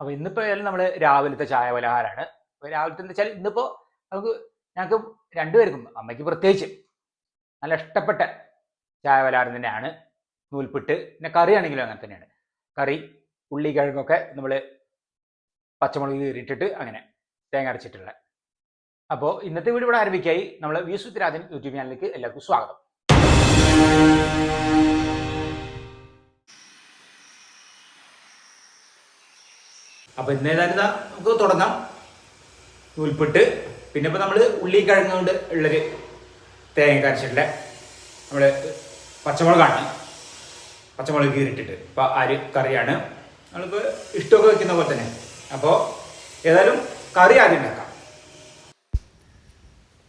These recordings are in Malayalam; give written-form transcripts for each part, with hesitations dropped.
അപ്പോൾ ഇന്നിപ്പോൾ ആയാലും നമ്മൾ രാവിലത്തെ ചായ പലഹാരമാണ്. അപ്പോൾ രാവിലത്തെ എന്താ വെച്ചാൽ ഇന്നിപ്പോൾ ഞങ്ങൾക്ക് രണ്ടുപേർക്കും അമ്മയ്ക്ക് പ്രത്യേകിച്ച് നല്ല ഇഷ്ടപ്പെട്ട ചായ പലഹാരം തന്നെയാണ് നൂൽപുട്ട്. പിന്നെ കറിയാണെങ്കിലും അങ്ങനെ തന്നെയാണ്. കറി ഉള്ളി കിഴങ്ങൊക്കെ നമ്മൾ പച്ചമുളക് കീറിയിട്ടിട്ട് അങ്ങനെ തേങ്ങ അരച്ചിട്ടുള്ള. അപ്പോൾ ഇന്നത്തെ വീഡിയോ ഇവിടെ ആരംഭിക്കായി. നമ്മൾ വ്യൂസ് വിത്ത് രാജൻ യൂട്യൂബ് ചാനലിലേക്ക് എല്ലാവർക്കും സ്വാഗതം. അപ്പോൾ ഇന്നേതായാലും നമുക്ക് തുടങ്ങാം. നൂൽപുട്ട്, പിന്നെ ഇപ്പോൾ നമ്മൾ ഉള്ളി കിഴങ്ങ് കൊണ്ട് ഉള്ളൊരു തേങ്ങ അരച്ചിട്ടുള്ള നമ്മൾ പച്ചമുളക് കീറിയിട്ടിട്ട് ഇപ്പോൾ കറിയാണ്. നമ്മളിപ്പോൾ ഇഷ്ടമൊക്കെ വെക്കുന്ന പോലെ തന്നെ. അപ്പോൾ ഏതായാലും കറി ആദ്യം ഉണ്ടാക്കാം.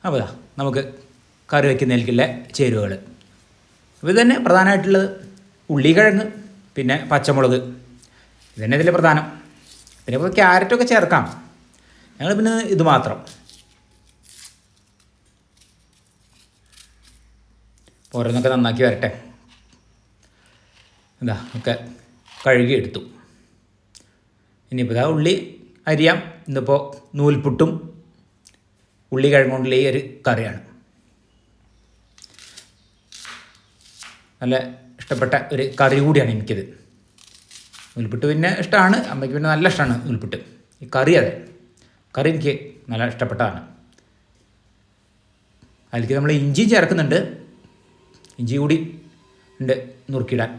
അപ്പോൾ നമുക്ക് കറി വയ്ക്കുന്നതിലേക്കുള്ള ചേരുവകൾ ഇത് തന്നെ പ്രധാനമായിട്ടുള്ളത് ഉള്ളി കിഴങ്ങ്, പിന്നെ പച്ചമുളക്, ഇത് തന്നെ ഇതിൽ പ്രധാനം. പിന്നെ ഇപ്പോൾ ക്യാരറ്റൊക്കെ ചേർക്കാം. ഞങ്ങൾ പിന്നെ ഇത് മാത്രം. ഓരോന്നൊക്കെ നന്നാക്കി വരട്ടെ. ഒക്കെ കഴുകിയെടുത്തു. ഇനിയിപ്പോൾ ഉള്ളി അരിയാം. ഇന്നിപ്പോൾ നൂൽപുട്ടും ഉള്ളി കിഴങ്ങുകൊണ്ടുള്ള ഈ ഒരു കറിയാണ്. നല്ല ഇഷ്ടപ്പെട്ട ഒരു കറി കൂടിയാണ് എനിക്കിത്. നൂൽപുട്ട് പിന്നെ ഇഷ്ടമാണ്, അമ്മയ്ക്ക് പിന്നെ നല്ല ഇഷ്ടമാണ് നൂൽപുട്ട്. ഈ കറി കറി എനിക്ക് നല്ല ഇഷ്ടപ്പെട്ടതാണ്. അതിലേക്ക് നമ്മൾ ഇഞ്ചി ചേർക്കുന്നുണ്ട്. ഇഞ്ചി കൂടി ഉണ്ട് നുറുക്കിയിടാൻ.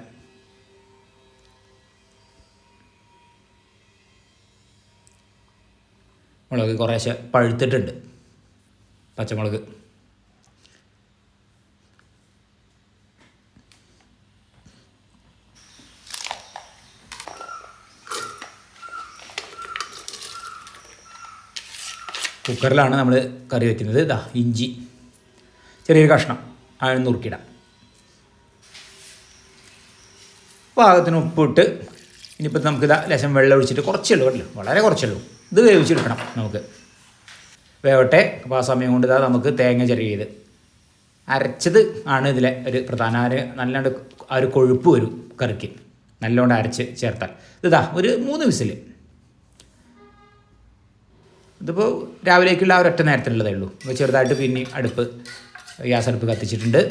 മുളക് കുറേശ്ശെ പഴുത്തിട്ടുണ്ട്. പച്ചമുളക് കുക്കറിലാണ് നമ്മൾ കറി വയ്ക്കുന്നത്. ഇഞ്ചി ചെറിയൊരു കഷ്ണം നുറുക്കിയിടാം. പാകത്തിന് ഉപ്പിട്ട് ഇനിയിപ്പോൾ നമുക്ക് ലേശം വെള്ളം ഒഴിച്ചിട്ട് കുറച്ചുള്ളൂ, വളരെ കുറച്ചുള്ളൂ. ഇത് വേവിച്ചെടുക്കണം നമുക്ക്. വേവട്ടെ. അപ്പോൾ ആ സമയം കൊണ്ട് നമുക്ക് തേങ്ങ ചിരകിയത് അരച്ചത് ആണ് ഇതിലെ ഒരു പ്രധാന. നല്ലാണ്ട് ആ ഒരു കൊഴുപ്പ് വരും കറിക്ക് നല്ലോണം അരച്ച് ചേർത്താൽ. ഒരു 3 വിസിൽ. ഇതിപ്പോൾ രാവിലേക്കുള്ള ആ ഒരൊറ്റ നേരത്തിനുള്ളതേ ഉള്ളൂ. ഇപ്പോൾ ചെറുതായിട്ട് പിന്നെ ഗ്യാസ് അടുപ്പ് കത്തിച്ചിട്ടുണ്ട്.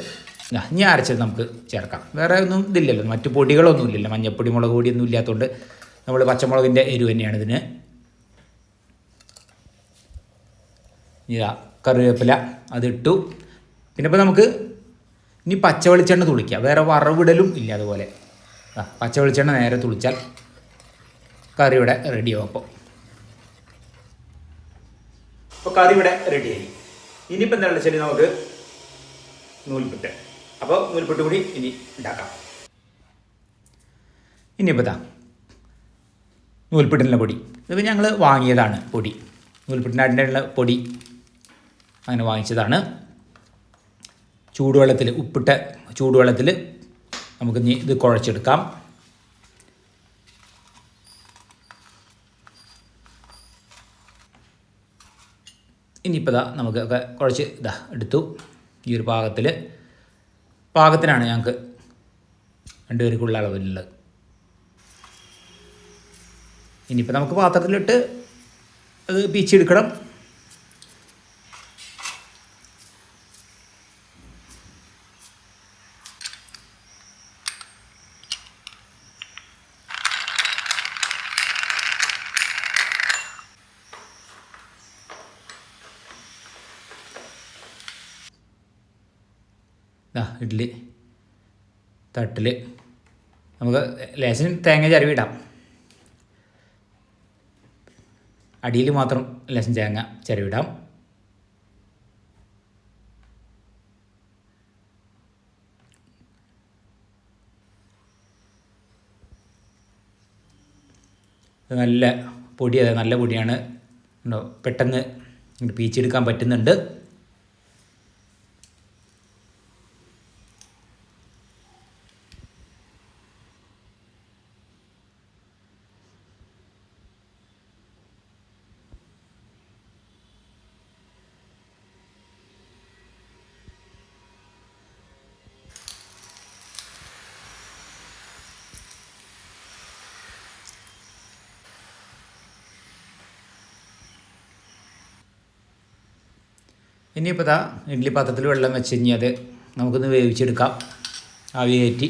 ഇനി അരച്ചത് നമുക്ക് ചേർക്കാം. വേറെ ഒന്നും ഇതില്ലല്ലോ, മറ്റു പൊടികളൊന്നും ഇല്ലല്ലോ. മഞ്ഞപ്പൊടി, മുളക് പൊടിയൊന്നും ഇല്ലാത്തതുകൊണ്ട് നമ്മൾ പച്ചമുളകിൻ്റെ എരിവ് തന്നെയാണ് ഇതിന്. കറിവേപ്പില അതിട്ടു. പിന്നെ ഇപ്പോൾ നമുക്ക് ഇനി പച്ച വെളിച്ചെണ്ണ തുളിക്കാം. വേറെ വറവിടലും ഇല്ല. അതുപോലെ പച്ച വെളിച്ചെണ്ണ നേരെ തുളിച്ചാൽ കറി ഇവിടെ റെഡിയാവും. അപ്പോൾ കറി ഇവിടെ റെഡിയായി. ഇനിയിപ്പോൾ എന്താണെന്ന് വെച്ചാൽ നമുക്ക് നൂൽപുട്ട്. അപ്പോൾ നൂൽപുട്ട് കൂടി ഇനി ഉണ്ടാക്കാം. ഇനിയിപ്പോൾ നൂൽപുട്ടിനുള്ള പൊടി. ഇതിപ്പോൾ ഞങ്ങൾ വാങ്ങിയതാണ് പൊടി. നൂൽപുട്ടിനുള്ള പൊടി അങ്ങനെ വാങ്ങിച്ചതാണ്. ചൂടുവെള്ളത്തിൽ, ഉപ്പിട്ട ചൂടുവെള്ളത്തിൽ നമുക്ക് ഇനി ഇത് കുഴച്ചെടുക്കാം. ഇനിയിപ്പോൾ നമുക്കൊക്കെ കുഴച്ച് എടുത്തു. ഈ ഒരു പാകത്തിനാണ് ഞങ്ങൾക്ക് രണ്ടുപേർക്കുള്ള അളവിലുള്ളത്. ഇനിയിപ്പോൾ നമുക്ക് പാത്രത്തിലിട്ട് അത് പീച്ചെടുക്കണം. ഇഡ്ഡലി തട്ടിൽ നമുക്ക് ലേശം തേങ്ങ ചിരവിടാം. അടിയിൽ മാത്രം ലേശം തേങ്ങ ചിരവിടാം. നല്ല പൊടി, നല്ല പൊടിയാണ്. പെട്ടെന്ന് പീച്ചെടുക്കാൻ പറ്റുന്നുണ്ട്. ഇനിയിപ്പോൾ ഇതാ ഇഡ്ഡലി പാത്രത്തിൽ വെള്ളം വെച്ച് കഴിഞ്ഞ് അത് നമുക്കൊന്ന് വേവിച്ചെടുക്കാം. ആവി കയറ്റി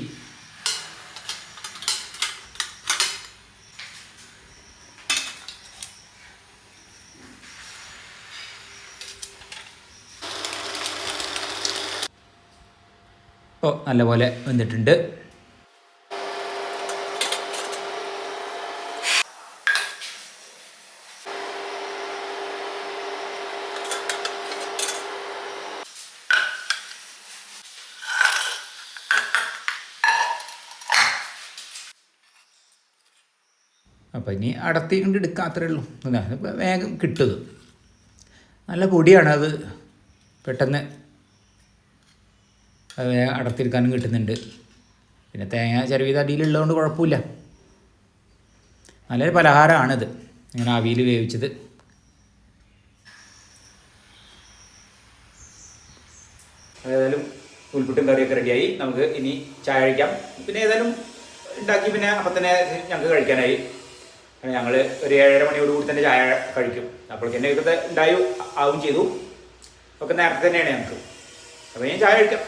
ഇപ്പോൾ നല്ലപോലെ വെന്തിട്ടുണ്ട്. അപ്പോൾ ഇനി അടത്തി കൊണ്ട് എടുക്കാം, അത്രയേ ഉള്ളൂ. ഇപ്പോൾ വേഗം കിട്ടും. നല്ല പൊടിയാണ്, അത് പെട്ടെന്ന് അത് വേഗം അടർത്തിയെടുക്കാനും കിട്ടുന്നുണ്ട്. പിന്നെ തേങ്ങ ചെറുവിധ അടിയിലുള്ളതുകൊണ്ട് കുഴപ്പമില്ല. നല്ലൊരു പലഹാരമാണിത്, ഇങ്ങനെ ആവിയിൽ വേവിച്ചത്. ഏതായാലും നൂൽപുട്ടും കറിയൊക്കെ റെഡിയായി. നമുക്ക് ഇനി ചായ കഴിക്കാം. പിന്നെ ഏതായാലും ഉണ്ടാക്കി പിന്നെ അപ്പം തന്നെ ഞങ്ങൾക്ക് കഴിക്കാനായി. ഞങ്ങൾ ഒരു 7:30 മണിയോടുകൂടി തന്നെ ചായ കഴിക്കും. അപ്പോഴേക്ക് തന്നെ ഇതൊക്കെ ഉണ്ടായി ആവും ചെയ്തു. ഒക്കെ നേരത്തെ തന്നെയാണ് ഞങ്ങൾക്ക്. അപ്പോൾ ഞാൻ ചായ കഴിക്കാം.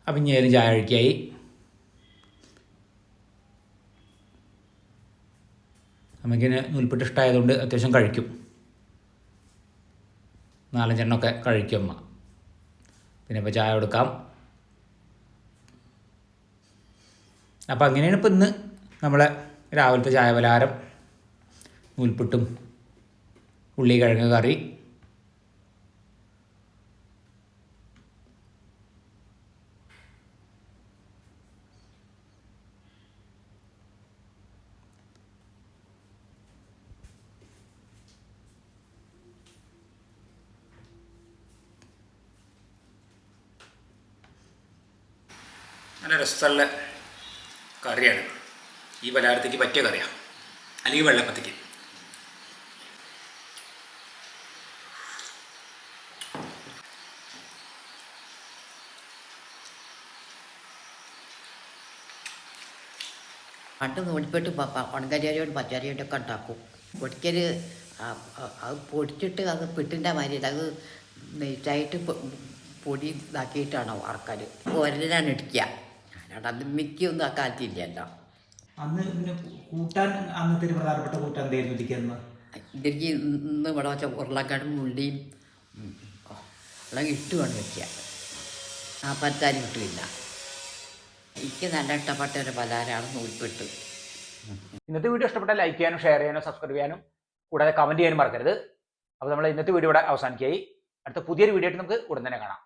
അപ്പം ഇനി ചായ കഴിക്കായി. നമുക്കിന് നൂൽപുട്ട് ഇഷ്ടമായതുകൊണ്ട് അത്യാവശ്യം കഴിക്കും. 4-5 എണ്ണമൊക്കെ കഴിക്കും അമ്മ. പിന്നെ ഇപ്പോൾ ചായ കൊടുക്കാം. അപ്പോൾ അങ്ങനെയാണ് ഇപ്പോൾ ഇന്ന് നമ്മളെ രാവിലത്തെ ചായ പലഹാരം. നൂൽപുട്ടും ഉള്ളിക്കിഴങ്ങ് കറി. നല്ല രസമുള്ള കറിയാണ്. ഈ പലഹാരത്തേക്ക് പറ്റിയ കറിയാണ്, അല്ലെങ്കിൽ വെള്ളപ്പത്തേക്ക്. പണ്ട് നൂൽപ്പെട്ട് ഉണക്കരിയോടും പച്ചരിയോടൊക്കെ ഉണ്ടാക്കും. പൊടിക്കൽ അത് പൊടിച്ചിട്ട് അത് പിട്ടിൻ്റെ മാതിരി അത് നെയ്റ്റായിട്ട് പൊടി ഇതാക്കിയിട്ടാണ് വറക്കൽ. ഒരലാണ് ഇടിക്കുക. അല്ലാണ്ട് അത് മിക്കൊന്നും ആ കാലത്തില്ലല്ലോ. അന്ന് പിന്നെ കൂട്ടാൻ അന്നത്തെ ഒരു പ്രധാനപ്പെട്ട കൂട്ടാൻ എന്തായിരുന്നു ഇരിക്കുന്നത്? ഇതിലേക്ക് ഇന്ന് ഇവിടെ വെച്ച ഉരുളക്കിഴങ്ങും ഉള്ളിയും എല്ലാം ഇട്ട് വേണം വയ്ക്കുക. പഞ്ചാരി ഇട്ടില്ല. എനിക്ക് നല്ല ഇഷ്ടപ്പെട്ട ഒരു പലഹാരമാണ് നൂൽപ്പെട്ട്. ഇന്നത്തെ വീഡിയോ ഇഷ്ടപ്പെട്ടാൽ ലൈക്ക് ചെയ്യാനും ഷെയർ ചെയ്യാനും സബ്സ്ക്രൈബ് ചെയ്യാനും കൂടാതെ കമൻറ്റ് ചെയ്യാനും മറക്കരുത്. അപ്പോൾ നമ്മൾ ഇന്നത്തെ വീഡിയോ ഇവിടെ അവസാനിക്കുകയായി. അടുത്ത പുതിയൊരു വീഡിയോ ആയിട്ട് നമുക്ക് ഉടൻ തന്നെ കാണാം.